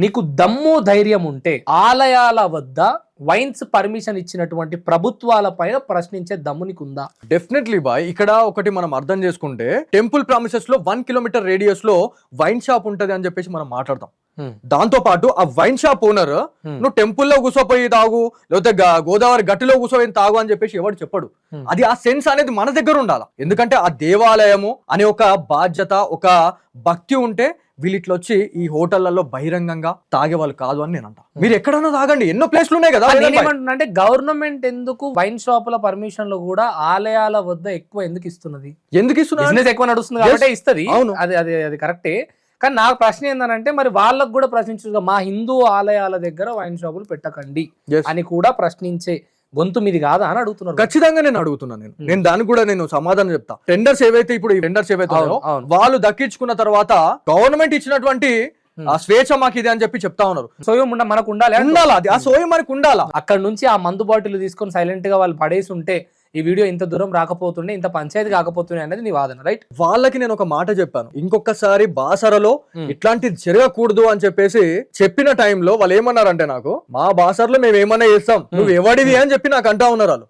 నీకు దమ్ము ధైర్యం ఉంటే ఆలయాల వద్ద వైన్స్ పర్మిషన్ ఇచ్చినటువంటి ప్రభుత్వాలపైన ప్రశ్నించే దమ్ము నీకుందా? డెఫినెట్లీ బాయ్. ఇక్కడ ఒకటి మనం అర్థం చేసుకుంటే టెంపుల్ ప్రామిసెస్ లో 1 కిలోమీటర్ రేడియస్ లో వైన్ షాప్ ఉంటది అని చెప్పేసి మనం మాట్లాడతాం. దాంతో పాటు ఆ వైన్ షాప్ ఓనర్ నువ్వు టెంపుల్ లో కూర్చోపోయి తాగు, లేకపోతే గోదావరి గట్టిలో కూర్చోపోయి తాగు అని చెప్పేసి ఎవరు చెప్పడు. అది ఆ సెన్స్ అనేది మన దగ్గర ఉండాలి. ఎందుకంటే ఆ దేవాలయము అనే ఒక బాధ్యత, ఒక భక్తి ఉంటే వీళ్ళిట్లో వచ్చి ఈ హోటళ్లలో బహిరంగంగా తాగే వాళ్ళు కాదు అని నేను అంటా. మీరు ఎక్కడన్నా తాగండి, ఎన్నో ప్లేస్లు ఉన్నాయి కదా. అంటే గవర్నమెంట్ ఎందుకు వైన్ షాపుల పర్మిషన్లు కూడా ఆలయాల వద్ద ఎక్కువ ఎందుకు ఇస్తున్నది? బిజినెస్ ఎక్కువ నడుస్తుంది కాబట్టి ఇస్తుంది. అది అది అది కరెక్టే. కానీ నాకు ప్రశ్న ఏంటంటే మరి వాళ్ళకు కూడా ప్రశ్నించు, మా హిందూ ఆలయాల దగ్గర వైన్ షాపులు పెట్టకండి అని కూడా ప్రశ్నించే గొంతు మీది కాదా అని అడుగుతున్నారు. ఖచ్చితంగా నేను అడుగుతున్నాను. నేను దానికి కూడా నేను సమాధానం చెప్తా. టెండర్స్ ఏవైతే ఇప్పుడు వాళ్ళు దక్కించుకున్న తర్వాత గవర్నమెంట్ ఇచ్చినటువంటి ఆ స్వేచ్ఛ మాకు ఇది అని చెప్పి చెప్తా ఉన్నారు. సోయం మనకు ఉండాలి, అది ఆ సోయం మనకు ఉండాలా. అక్కడ నుంచి ఆ మందు బాటిల్ తీసుకొని సైలెంట్ గా వాళ్ళు పడేసి ఉంటే ఈ వీడియో ఇంత దూరం రాకపోతుండే, ఇంత పంచాయతీ కాకపోతుండే అనేది నీ వాదన, రైట్? వాళ్ళకి నేను ఒక మాట చెప్పాను, ఇంకొకసారి బాసరలో ఇట్లాంటిది జరగకూడదు అని చెప్పేసి చెప్పిన టైంలో వాళ్ళు ఏమన్నారంటే, నాకు మా బాసరలో మేము ఏమన్నా చేస్తాం, నువ్వు ఎవడివి అని చెప్పి నాకు అంటా ఉన్నారు వాళ్ళు.